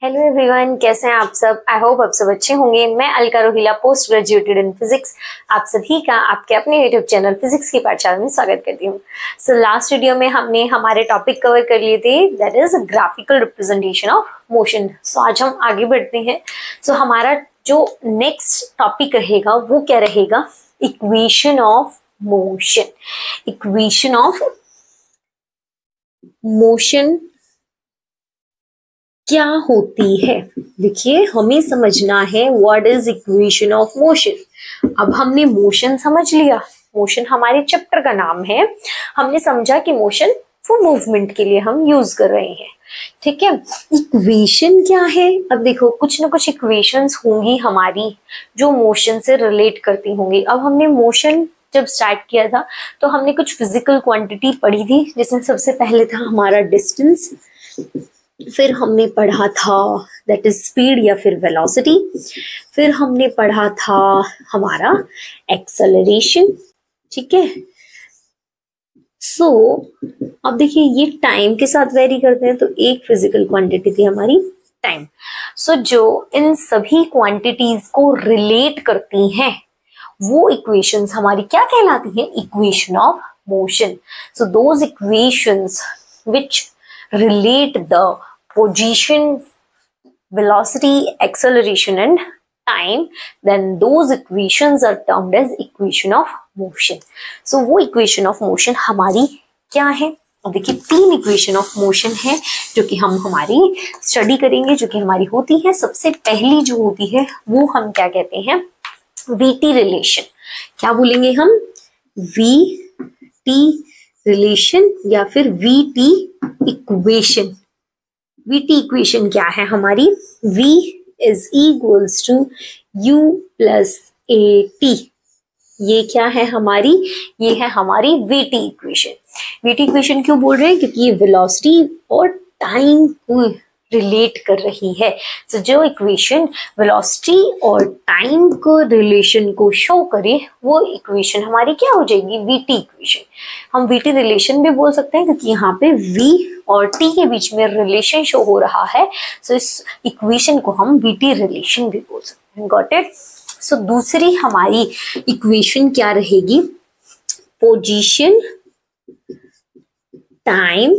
Hello everyone, कैसे हैं आप सब। आई होप आप सब अच्छे होंगे। मैं Alka Rohila, post graduated in physics, आप सभी का आपके अपने यूट्यूब चैनल फिजिक्स की पाठशाला में स्वागत करती हूँ। सो लास्ट वीडियो में हमने हमारे टॉपिक कवर कर लिए थे, that is graphical representation of motion. So आज हम आगे बढ़ते हैं। सो हमारा जो नेक्स्ट टॉपिक रहेगा वो क्या रहेगा, equation of motion. Equation of motion क्या होती है, देखिए हमें समझना है what is equation of motion. अब हमने मोशन समझ लिया, मोशन हमारे चैप्टर का नाम है। हमने समझा कि मोशन वो मूवमेंट के लिए हम यूज कर रहे हैं, ठीक है। इक्वेशन क्या है, अब देखो कुछ ना कुछ इक्वेशंस होंगी हमारी जो मोशन से रिलेट करती होंगी। अब हमने मोशन जब स्टार्ट किया था तो हमने कुछ फिजिकल क्वांटिटी पढ़ी थी, जिसमें सबसे पहले था हमारा डिस्टेंस, फिर हमने पढ़ा था दैट इज स्पीड या फिर वेलोसिटी, फिर हमने पढ़ा था हमारा एक्सेलरेशन, ठीक है। सो अब देखिए ये टाइम के साथ वेरी करते हैं, तो एक फिजिकल क्वांटिटी थी हमारी टाइम। सो जो इन सभी क्वांटिटीज को रिलेट करती हैं वो इक्वेशंस हमारी क्या कहलाती हैं, equation of motion. So those equations which relate the position, velocity, acceleration and time, then those equations are termed as equation of motion. So वो equation of motion हमारी क्या है। अब देखिए तीन इक्वेशन ऑफ मोशन है जो कि हम हमारी स्टडी करेंगे, जो कि हमारी होती है। सबसे पहली जो होती है वो हम क्या कहते हैं, वीटी रिलेशन। क्या बोलेंगे हम, वीटी रिलेशन या फिर वीटी इक्वेशन। वीटी इक्वेशन क्या है हमारी, V is equals to U plus AT। ये क्या है हमारी, ये है हमारी वीटी इक्वेशन। वीटी इक्वेशन क्यों बोल रहे हैं, क्योंकि ये वेलोसिटी और टाइम को रिलेट कर रही है। तो जो इक्वेशन वेलोसिटी और टाइम को रिलेशन को शो करे वो इक्वेशन हमारी क्या हो जाएगी, वीटी इक्वेशन। हम वीटी रिलेशन भी बोल सकते हैं क्योंकि यहाँ पे V और T के बीच में रिलेशन शो हो रहा है। सो इस इक्वेशन को हम वीटी रिलेशन भी बोल सकते हैं। Got it. सो दूसरी हमारी इक्वेशन क्या रहेगी, पोजीशन टाइम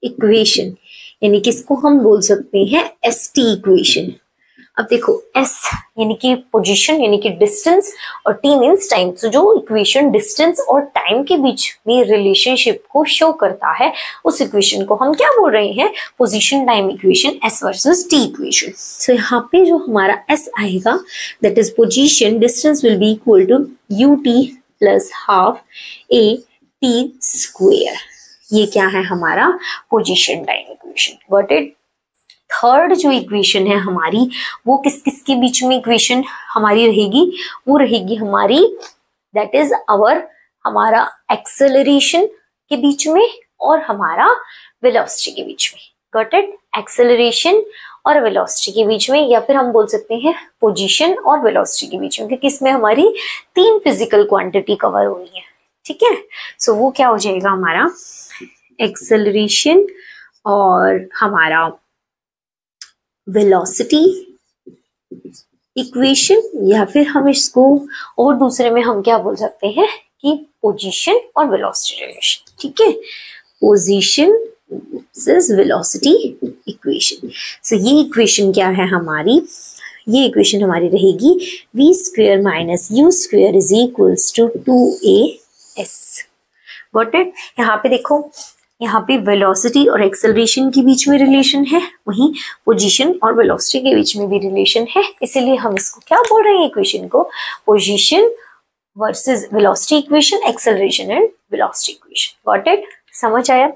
इक्वेशन, यानी कि इसको हम बोल सकते हैं ST इक्वेशन। अब देखो S यानी कि पोजीशन यानी कि डिस्टेंस और T मीन्स टाइम। तो जो इक्वेशन डिस्टेंस और टाइम के बीच में रिलेशनशिप को शो करता है उस इक्वेशन को हम क्या बोल रहे हैं, position time equation, S versus T equation. So यहाँ पे जो हमारा S आएगा that is position distance will be equal to UT plus half AT square. ये क्या है हमारा position time equation. Got it. Third जो इक्वेशन है हमारी वो किस किस के बीच में इक्वेशन हमारी रहेगी, वो रहेगी हमारी दैट इज हमारा एक्सेलरेशन के बीच में और हमारा वेलोसिटी के बीच में। Got it. एक्सेलरेशन और वेलोसिटी के बीच में, या फिर हम बोल सकते हैं पोजीशन और वेलोसिटी के बीच में, क्योंकि इसमें हमारी तीन फिजिकल क्वांटिटी कवर हो रही है, ठीक है। सो वो क्या हो जाएगा हमारा एक्सेलरेशन और हमारा वेलोसिटी इक्वेशन, या फिर हम इसको और दूसरे में हम क्या बोल सकते हैं कि पोजीशन और वेलोसिटी रिलेशन, ठीक है। Position versus velocity equation. So ये इक्वेशन क्या है हमारी, ये इक्वेशन हमारी रहेगी V square minus U square is equals to 2AS। Got it. यहाँ पे देखो, यहाँ पे वेलोसिटी और एक्सेलरेशन के बीच में रिलेशन है, वहीं पोजीशन और वेलोसिटी के बीच में भी रिलेशन है, इसीलिए हम इसको क्या बोल रहे हैं, इक्वेशन को position versus velocity equation, acceleration and velocity equation. Got it. समझ आया।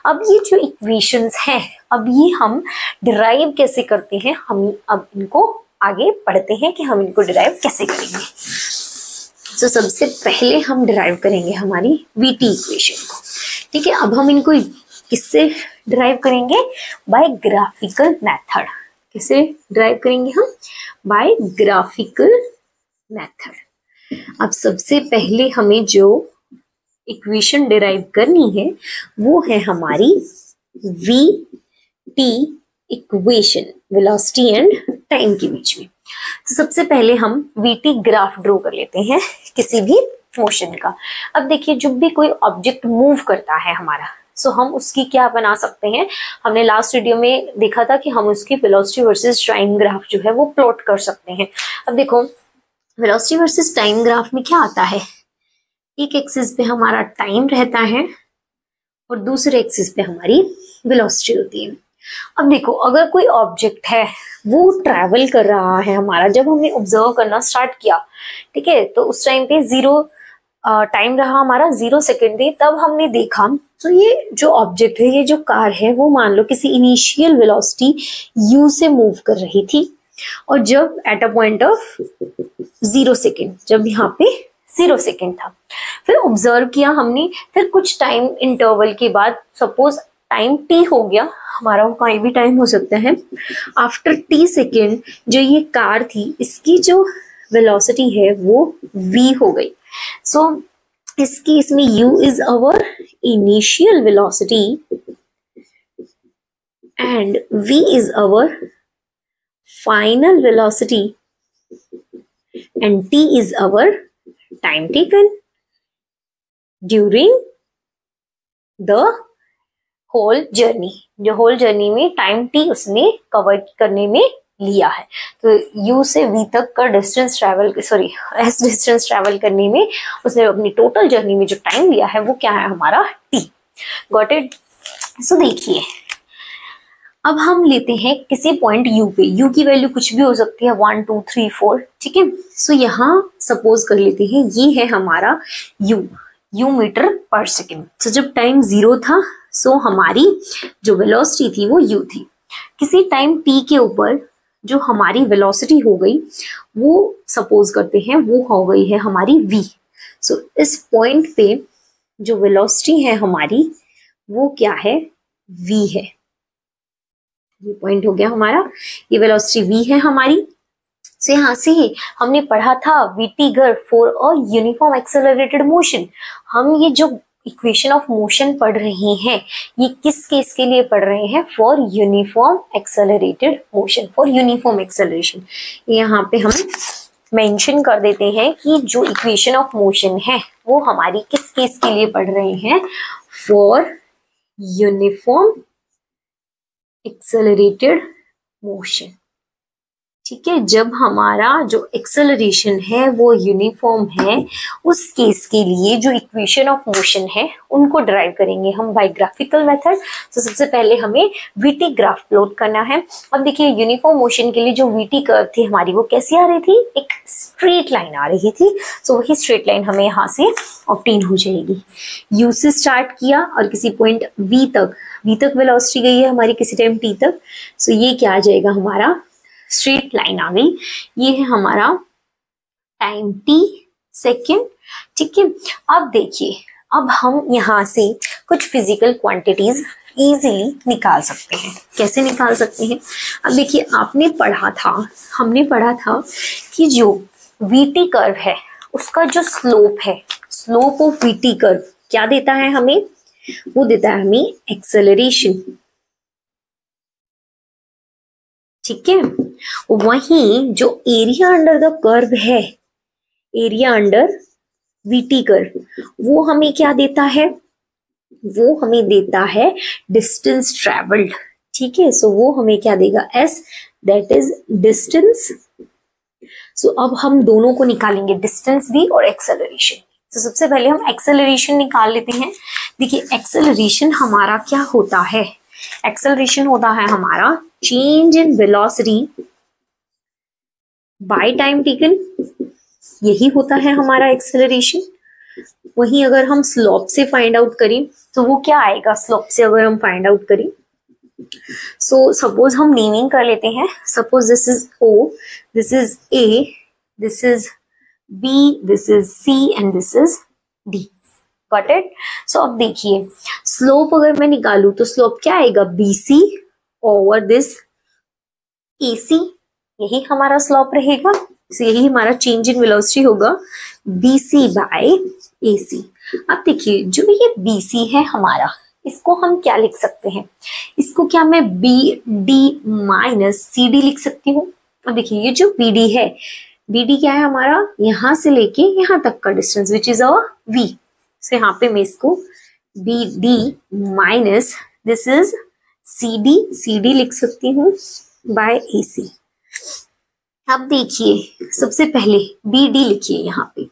अब ये जो इक्वेशंस हैं, अब ये हम डिराइव कैसे करते हैं, हम अब इनको आगे पढ़ते हैं कि हम इनको डिराइव कैसे करेंगे। तो सबसे पहले हम डिराइव करेंगे हमारी वीटी इक्वेशन को, ठीक है। अब हम इनको किससे डिराइव करेंगे, बाय ग्राफिकल मेथड। किससे डिराइव करेंगे हम, बाय ग्राफिकल मेथड। अब सबसे पहले हमें जो इक्वेशन डिराइव करनी है वो है हमारी we T equation velocity and time के बीच में। तो सबसे पहले हम वीटी ग्राफ ड्रॉ कर लेते हैं किसी भी मोशन का। अब देखिए जब भी कोई ऑब्जेक्ट मूव करता है हमारा, सो हम उसकी क्या बना सकते हैं, हमने लास्ट वीडियो में देखा था कि हम उसकी वेलोसिटी वर्सेस टाइम ग्राफ जो है वो प्लॉट कर सकते हैं। अब देखो वेलोसिटी वर्सेस टाइम ग्राफ में क्या आता है, एक एक्सिस पे हमारा टाइम रहता है और दूसरे एक्सिस पे हमारी वेलोसिटी होती है। अब देखो अगर कोई ऑब्जेक्ट है वो ट्रैवल कर रहा है हमारा, जब हमने ऑब्जर्व करना स्टार्ट किया, ठीक है, तो उस टाइम पे 0 टाइम रहा हमारा, 0 सेकेंड थी, तब हमने देखा तो ये जो ऑब्जेक्ट है, ये जो कार है, वो मान लो किसी इनिशियल वेलोसिटी u से मूव कर रही थी, और जब at a point of 0 second, जब यहाँ पे 0 सेकेंड था, फिर ऑब्जर्व किया हमने, फिर कुछ टाइम इंटरवल के बाद, सपोज टाइम t हो गया हमारा, वो कोई भी टाइम हो सकता है, आफ्टर t सेकेंड जो ये कार थी इसकी जो वेलोसिटी है वो v हो गई। सो इस केस में u is our initial velocity and v is our final velocity and t is our time taken during the whole journey. जो होल जर्नी में टाइम t उसने कवर करने में लिया है। तो u से v तक का distance travel, sorry s distance travel करने में उसने अपनी टोटल जर्नी में जो टाइम लिया है वो क्या है हमारा t। Got it. सो देखिए अब हम लेते हैं किसी पॉइंट u पे, u की वैल्यू कुछ भी हो सकती है, 1 2 3 4, ठीक है। सो यहाँ सपोज कर लेते हैं ये है हमारा u मीटर पर सेकेंड। तो जब टाइम 0 था, सो हमारी जो वेलोसिटी थी वो u थी। किसी टाइम t के ऊपर जो हमारी वेलोसिटी हो गई वो सपोज करते हैं वो हो गई है हमारी v। सो इस पॉइंट पे जो वेलोसिटी है हमारी वो क्या है, v है। ये पॉइंट हो गया हमारा, ये वेलोसिटी v है हमारी। से यहाँ से हमने पढ़ा था VT graph for a uniform accelerated motion. हम ये जो इक्वेशन ऑफ मोशन पढ़ रहे हैं ये किस केस के लिए पढ़ रहे हैं, for uniform accelerated motion, for uniform acceleration. यहाँ पे हम मेंशन कर देते हैं कि जो इक्वेशन ऑफ मोशन है वो हमारी किस केस के लिए पढ़ रहे हैं, फॉर यूनिफॉर्म एक्सेलरेटेड मोशन, ठीक है। जब हमारा जो एक्सेलरेशन है वो यूनिफॉर्म है, उस केस के लिए जो इक्वेशन ऑफ मोशन है उनको डिराइव करेंगे हम बाय ग्राफिकल मेथड। तो सबसे पहले हमें वीटी ग्राफ प्लॉट करना है। अब देखिए यूनिफॉर्म मोशन के लिए जो वीटी कर्व थी हमारी वो कैसी आ रही थी, एक स्ट्रेट लाइन आ रही थी। सो वही स्ट्रेट लाइन हमें यहाँ से ऑब्टेन हो जाएगी। यू से स्टार्ट किया और किसी पॉइंट वी तक वेलोसिटी गई है हमारी किसी टाइम टी तक। सो ये क्या आ जाएगा हमारा, स्ट्रेट लाइन आ गई। ये है हमारा टाइम t सेकेंड, ठीक है। अब देखिए अब हम यहाँ से कुछ फिजिकल क्वांटिटीज इजीली निकाल सकते हैं। कैसे निकाल सकते हैं, अब देखिए हमने पढ़ा था कि जो वीटी कर्व है उसका जो स्लोप है, स्लोप ऑफ वीटी कर्व क्या देता है हमें, वो देता है हमें एक्सेलरेशन, ठीक है। वहीं जो एरिया अंडर द कर्व है, एरिया अंडर वीटी कर्व, वो हमें क्या देता है, वो हमें देता है डिस्टेंस ट्रेवल्ड, ठीक है। सो वो हमें क्या देगा, एस, दैट इज डिस्टेंस। सो अब हम दोनों को निकालेंगे, डिस्टेंस भी और एक्सेलरेशन। तो सबसे पहले हम एक्सेलरेशन निकाल लेते हैं। देखिए एक्सेलरेशन हमारा क्या होता है, एक्सेलरेशन होता है हमारा change in velocity by time taken, यही होता है हमारा एक्सेलरेशन। वहीं अगर हम स्लोप से फाइंड आउट करें तो वो क्या आएगा, स्लोप से अगर हम फाइंड आउट करें, सो सपोज हम नेमिंग कर लेते हैं, suppose this is O, this is A, this is B, this is C and this is D। Got it. So अब देखिए स्लोप अगर मैं निकालू तो स्लोप क्या आएगा, BC ओवर दिस AC, यही हमारा स्लोप रहेगा। so यही हमारा चेंज इन वेलोसिटी होगा, BC बाय AC। अब देखिए जो ये BC है हमारा, इसको हम क्या लिख सकते हैं, इसको क्या मैं B D minus C D लिख सकती हूँ। और देखिए ये जो बी डी है, बी डी क्या है हमारा, यहां से लेके यहां तक का distance which is our V. So यहाँ पे मैं इसको B D minus this is C D लिख सकती हूँ बाय ए सी। अब देखिए सबसे पहले बी डी लिखिए, यहाँ पे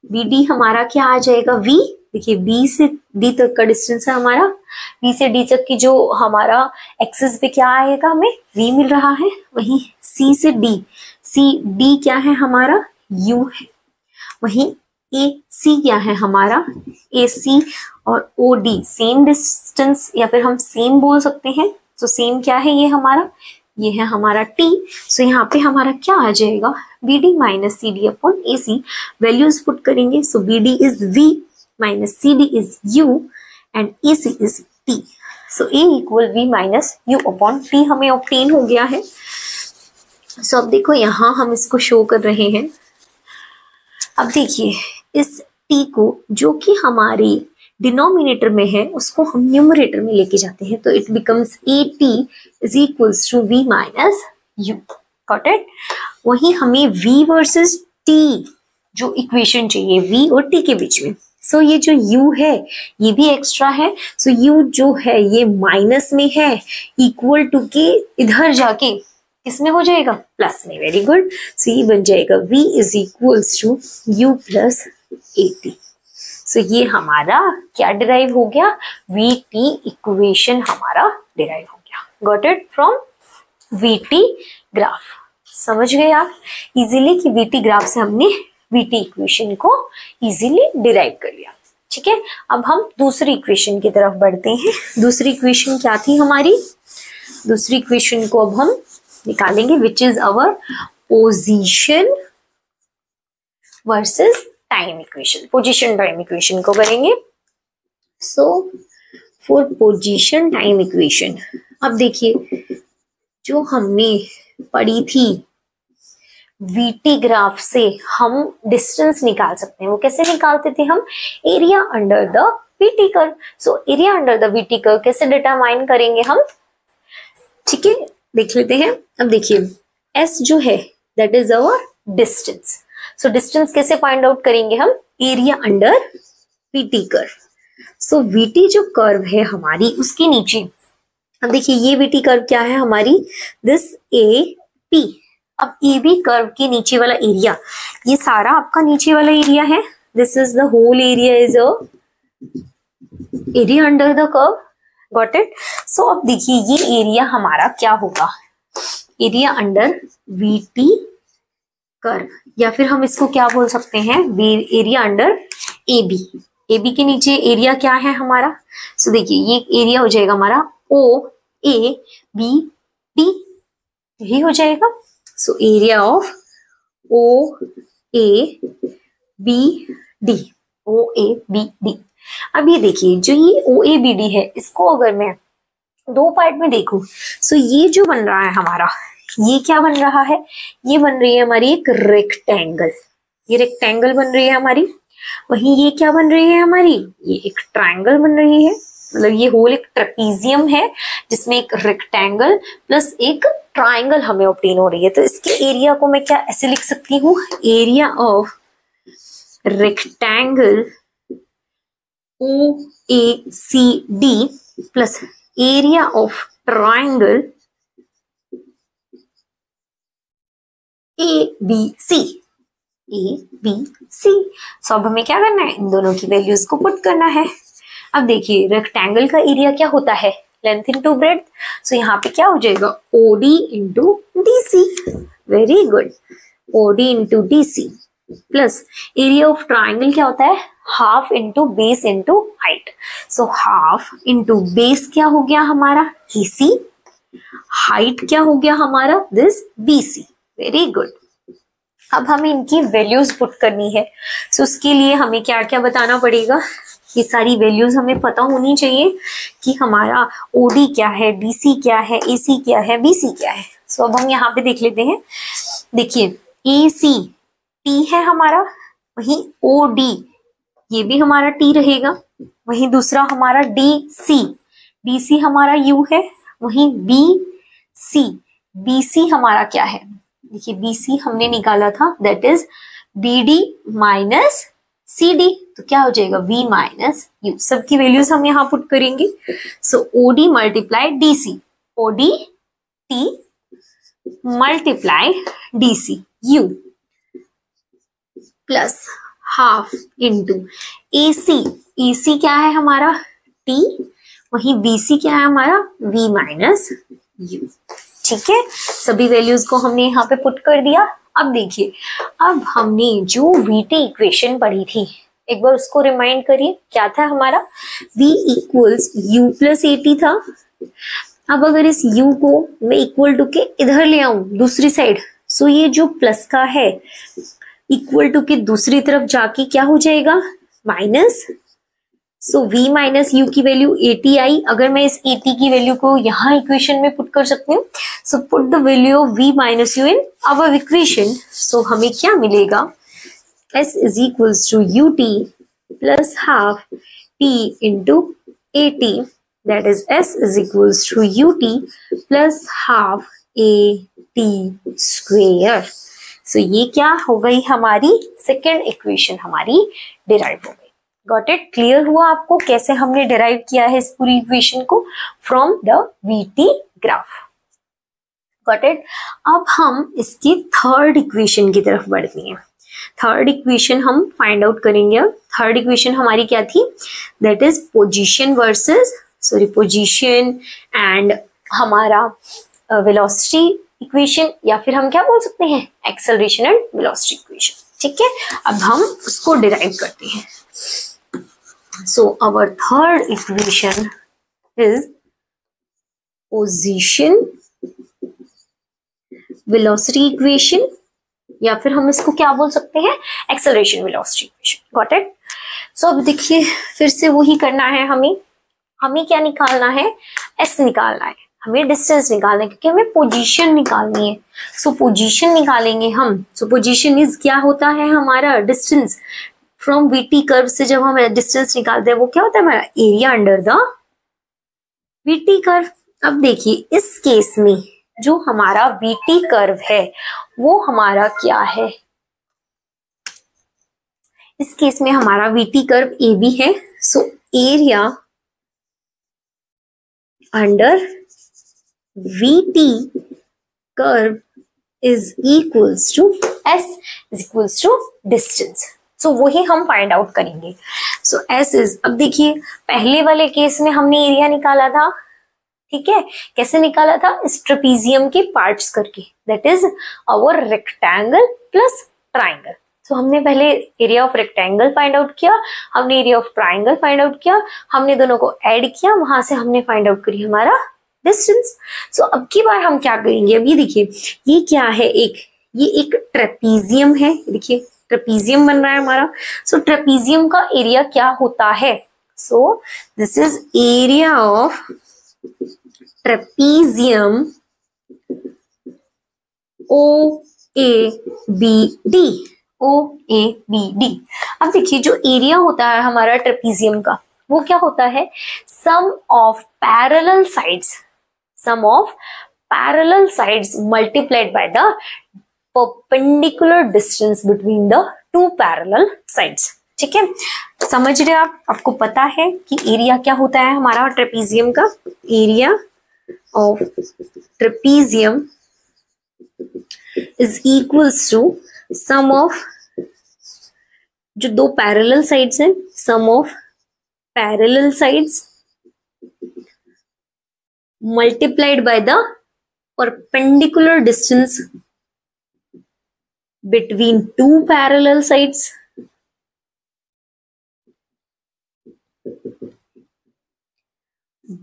बी डी हमारा क्या आ जाएगा, वी। देखिए बी से डी तक का डिस्टेंस है हमारा, बी से डी तक की जो हमारा एक्सिस पे क्या आएगा, हमें वी मिल रहा है। वहीं सी से डी, सी डी क्या है हमारा, यू है। वहीं ए सी क्या है हमारा, ए सी और ओ डी सेम डिस्टेंस, या फिर हम सेम बोल सकते हैं। तो सेम क्या है ये हमारा, ये है हमारा टी। सो यहाँ पे हमारा क्या आ जाएगा, B D minus C D upon A C. Values put करेंगे, so B D is V minus C D is U and A C is T. So A equal V minus U upon T हमें obtain हो गया है। सो अब देखो यहाँ हम इसको शो कर रहे हैं। अब देखिए इस टी को जो कि हमारी डिनोमिनेटर में है उसको हम न्यूमरेटर में लेके जाते हैं, तो it becomes A T is equals to V minus U. Got it. वही हमें v वर्सेस t जो इक्वेशन चाहिए v और t के बीच में। सो ये जो u है ये भी एक्स्ट्रा है, सो u जो है ये माइनस में है, इक्वल टू के इधर जाके किसमें हो जाएगा, प्लस में। Very good. सो ये बन जाएगा v is equals to u plus A T. So ये हमारा क्या डिराइव हो गया, वी टी इक्वेशन हमारा डिराइव हो गया। Got it from V T graph. समझ गए आप इजीली कि वी टी ग्राफ से हमने वी टी इक्वेशन को इजीली डिराइव कर लिया। ठीक है, अब हम दूसरी इक्वेशन की तरफ बढ़ते हैं। दूसरी इक्वेशन क्या थी हमारी, दूसरी इक्वेशन को अब हम निकालेंगे which is our position versus time equation. Position time equation को करेंगे। So for position time equation, अब देखिए जो हमने पढ़ी थी वीटी ग्राफ से हम डिस्टेंस निकाल सकते हैं। वो कैसे निकालते थे हम, area under the VT curve. So area under the VT curve कैसे डिटरमाइन करेंगे हम, ठीक है देख लेते हैं। अब देखिए एस जो है that is our distance. So distance कैसे फाइंड आउट करेंगे हम, area under VT curve. So VT जो कर्व है हमारी उसके नीचे, अब देखिए ये वीटी कर्व क्या है हमारी, दिस ए पी। अब ए बी कर्व के नीचे वाला एरिया, ये सारा आपका नीचे वाला एरिया है, this is the whole area is a area under the curve. Got it. So अब देखिए ये एरिया हमारा क्या होगा, एरिया अंडर वीटी कर्व, या फिर हम इसको क्या बोल सकते हैं, area under A B. A B के नीचे एरिया क्या है हमारा, सो देखिए ये एरिया हो जाएगा हमारा ओ ए बी डी, यही हो जाएगा। So area of O A B D, O A B D. अब ये देखिए जो ये ओ ए बी डी है इसको अगर मैं दो पार्ट में देखूं, सो ये जो बन रहा है हमारा, ये क्या बन रहा है, ये बन रही है हमारी एक रेक्टेंगल, ये रेक्टेंगल बन रही है हमारी। वहीं ये क्या बन रही है हमारी, ये एक ट्रायंगल बन रही है। मतलब ये होल एक ट्रेपीजियम है जिसमें एक रेक्टेंगल प्लस एक ट्रायंगल हमें ऑब्टेन हो रही है। तो इसके एरिया को मैं क्या ऐसे लिख सकती हूँ, area of rectangle O A C D plus area of triangle A B C, A B C. So अब हमें क्या करना है, इन दोनों की वैल्यूज को पुट करना है। अब देखिए रेक्टेंगल का एरिया क्या होता है, लेंथ इनटू ब्रेड्थ। सो यहाँ पे क्या हो जाएगा, OD into D C. Very good, OD into D C plus area of triangle क्या होता है, half into base into height. So half into base क्या हो गया हमारा, ए सी, हाइट क्या हो गया हमारा, this B C. Very good. अब हमें इनकी वैल्यूज पुट करनी है। सो उसके लिए हमें क्या क्या बताना पड़ेगा, ये सारी वैल्यूज हमें पता होनी चाहिए कि हमारा ओडी क्या है, डीसी क्या है, एसी क्या है, बीसी क्या है। सो अब हम यहाँ पे देख लेते हैं। देखिए एसी टी है हमारा, वहीं ओडी ये भी हमारा टी रहेगा, वहीं दूसरा हमारा डीसी BC हमारा U है, वहीं BC हमारा क्या है, देखिए BC हमने निकाला था, that is BD minus CD, तो क्या हो जाएगा V माइनस U। सबकी वैल्यूज हम यहाँ पुट करेंगे। सो OD multiply DC, ODT multiply DC U plus half into AC क्या है हमारा T, वहीं BC क्या है हमारा V माइनस U। ठीक है, सभी वैल्यूज को हमने यहाँ पे पुट कर दिया। अब देखिए, अब हमने जो VT इक्वेशन पढ़ी थी, एक बार उसको रिमाइंड करिए, क्या था हमारा, V equals U plus AT था। अब अगर इस U को मैं इक्वल टू के इधर ले आऊं दूसरी साइड, सो ये जो प्लस का है इक्वल टू के दूसरी तरफ जाके क्या हो जाएगा, माइनस। सो V माइनस U की वैल्यू 80 आई। अगर मैं इस 80 की वैल्यू को यहाँ इक्वेशन में पुट कर सकती हूँ, so put the value of V minus U in our equation. So हमें क्या मिलेगा, S is equals to UT plus half T into AT, that is S is equals to UT plus half AT square. So ये क्या हो गई, हमारी second equation हमारी derive हो गई। गॉट इट, क्लियर हुआ आपको कैसे हमने डिराइव किया है इस पूरी इक्वेशन को from the VT graph. Got it. अब हम इसकी थर्ड इक्वेशन की तरफ बढ़ते हैं। थर्ड इक्वेशन हम फाइंड आउट करेंगे। अब थर्ड इक्वेशन हमारी क्या थी, दैट इज पोजीशन एंड हमारा वेलोसिटी इक्वेशन, या फिर हम क्या बोल सकते हैं, एक्सेलरेशन एंड वेलोसिटी इक्वेशन। ठीक है, अब हम उसको डिराइव करते हैं। So our third equation is position velocity equation, या फिर हम इसको क्या बोल सकते हैं, acceleration velocity equation. Got it. So अब देखिए, फिर से वही करना है, हमें क्या निकालना है, S निकालना है, हमें डिस्टेंस निकालना है, क्योंकि हमें पोजीशन निकालनी है। सो पोजीशन निकालेंगे हम। सो पोजीशन इज क्या होता है हमारा, डिस्टेंस फ्रॉम VT कर्व से जब हम डिस्टेंस निकालते हैं वो क्या होता है हमारा, area under the VT curve. अब देखिए, इस केस में जो हमारा VT कर्व है वो हमारा क्या है, इस केस में हमारा VT कर्व AB है। So area under VT curve is equals to S is equals to distance. So वही हम फाइंड आउट करेंगे। So S is, अब देखिए पहले वाले केस में हमने एरिया निकाला था, ठीक है, कैसे निकाला था, इस ट्रेपीजियम के पार्ट्स करके, that is our rectangle plus triangle. तो हमने पहले area of rectangle find out किया, हमने area of triangle find out किया, हमने दोनों को ऐड किया, वहां से हमने फाइंड आउट करी हमारा डिस्टेंस। सो अब की बार हम क्या करेंगे, अब ये देखिए, ये क्या है, ये एक ट्रेपीजियम है, देखिए ट्रेपीजियम बन रहा है हमारा। सो ट्रेपीजियम का एरिया क्या होता है, so this is area of trapezium OABD। अब देखिए, जो एरिया होता है हमारा ट्रेपीजियम का वो क्या होता है, sum of parallel sides multiplied by the perpendicular distance between the two parallel sides. ठीक है, समझ रहे आप, आपको पता है कि एरिया क्या होता है हमारा ट्रेपीजियम का, area of trapezium is equals to sum of, जो दो पैरेलल साइड्स हैं, sum of parallel sides multiplied by the perpendicular distance between two parallel sides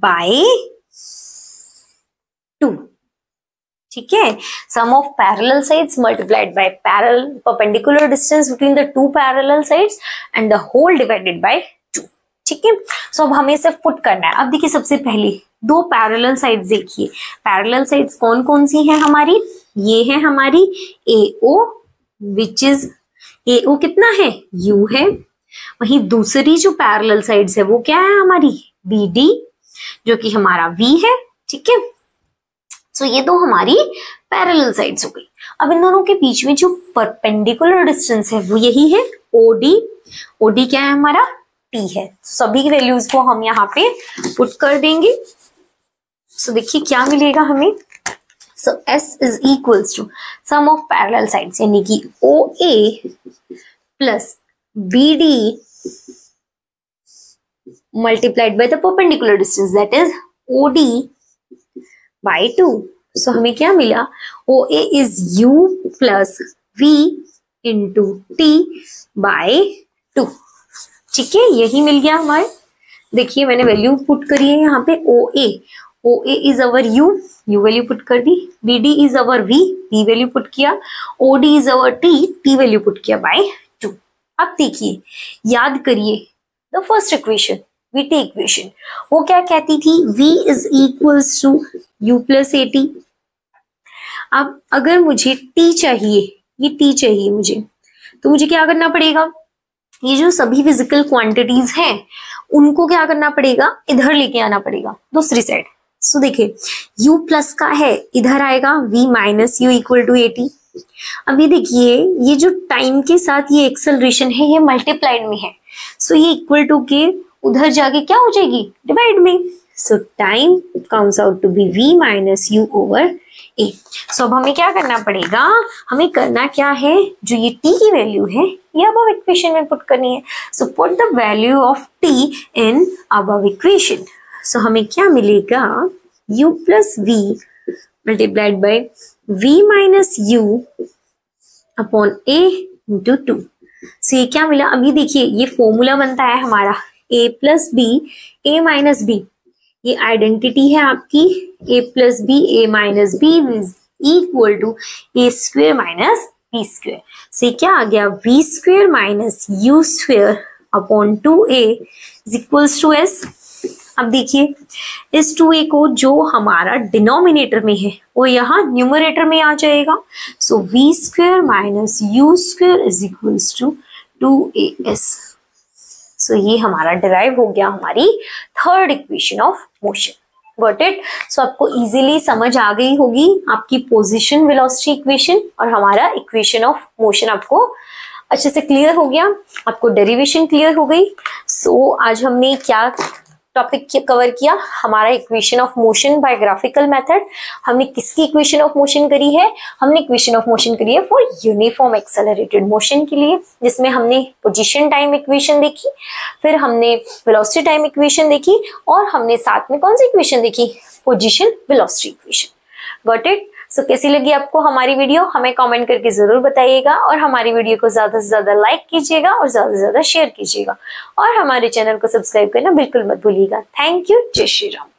by 2। ठीक है, sum of parallel sides multiplied by perpendicular distance between the two parallel sides and the whole divided by 2। ठीक है, सो अब हमें सिर्फ put करना है। अब देखिए, सबसे पहले दो पैरेलल साइड्स देखिए, पैरेलल साइड्स कौन कौन सी हैं हमारी, ये है हमारी AO, विच इज AO कितना है, U है। वहीं दूसरी जो पैरेलल साइड्स है वो क्या है हमारी, BD, जो कि हमारा v है, ठीक है। सो ये दो हमारी पैरेलल साइड्स हो गई। अब इन दोनों के बीच में जो परपेंडिकुलर डिस्टेंस है वो यही है OD। OD क्या है हमारा, T है। सभी वैल्यूज को हम यहाँ पे पुट कर देंगे। सो देखिए क्या मिलेगा हमें। So S is equals to sum of parallel sides, यानी कि OA plus BD multiplied by the perpendicular distance, that is OD by 2. So हमें क्या मिला, OA is U plus V into T by 2, ठीक है। यही मिल गया हमारे। देखिए मैंने वैल्यू पुट करी है यहाँ पे। OA is our U value put कर दी, BD is our V value put किया, OD is our T value put किया by 2। अब देखिए, याद करिए the first equation, VT equation, वो क्या कहती थी, V is equals to U plus AT। अब अगर मुझे T चाहिए, ये T चाहिए मुझे, तो मुझे क्या करना पड़ेगा, ये जो सभी फिजिकल क्वांटिटीज हैं उनको क्या करना पड़ेगा, इधर लेके आना पड़ेगा दूसरी साइड। सो देखिए U प्लस का है, इधर आएगा V minus U equal to AT। अभी देखिए ये जो टाइम के साथ ये एक्सेलरेशन है ये मल्टीप्लाइड में है, सो ये इक्वल टू के उधर जाके क्या हो जाएगी, डिवाइड में। So time comes out to be V minus U over A। So अब हमें क्या करना पड़ेगा, हमें करना क्या है, जो ये T की वैल्यू है ये अबव इक्वेशन में पुट करनी है। So put the value of T in above equation. So हमें क्या मिलेगा, U plus V multiplied by V minus U upon A into 2। So ये क्या मिला, अभी देखिए ये फॉर्मूला बनता है हमारा A plus B A minus B, ये आइडेंटिटी है आपकी A plus B A minus B equal to A square minus B square. So क्या आ गया, V square minus U square upon 2A is equals to S। अब देखिए इस 2A को जो हमारा डिनोमिनेटर में है वो यहाँ न्यूमरेटर में आ जाएगा। So V square minus U square is equals to 2AS। So ये हमारा डिराइव हो गया हमारी third equation of motion. Got it. So आपको इजीली समझ आ गई होगी आपकी पोजीशन वेलोसिटी इक्वेशन और हमारा इक्वेशन ऑफ मोशन आपको अच्छे से क्लियर हो गया, आपको डेरिवेशन क्लियर हो गई। सो आज हमने क्या टॉपिक कवर किया, हमारा equation of motion by graphical method. हमने किसकी इक्वेशन ऑफ मोशन करी है, हमने इक्वेशन ऑफ मोशन करी है फॉर यूनिफॉर्म एक्सेलरेटेड मोशन के लिए, जिसमें हमने पोजीशन टाइम इक्वेशन देखी, फिर हमने वेलोसिटी टाइम इक्वेशन देखी और हमने साथ में कौन सी इक्वेशन देखी, position velocity equation. Got it. So कैसी लगी आपको हमारी वीडियो, हमें कमेंट करके जरूर बताइएगा और हमारी वीडियो को ज्यादा से ज्यादा लाइक कीजिएगा और ज्यादा से ज्यादा शेयर कीजिएगा और हमारे चैनल को सब्सक्राइब करना बिल्कुल मत भूलिएगा। Thank you. जय श्री राम।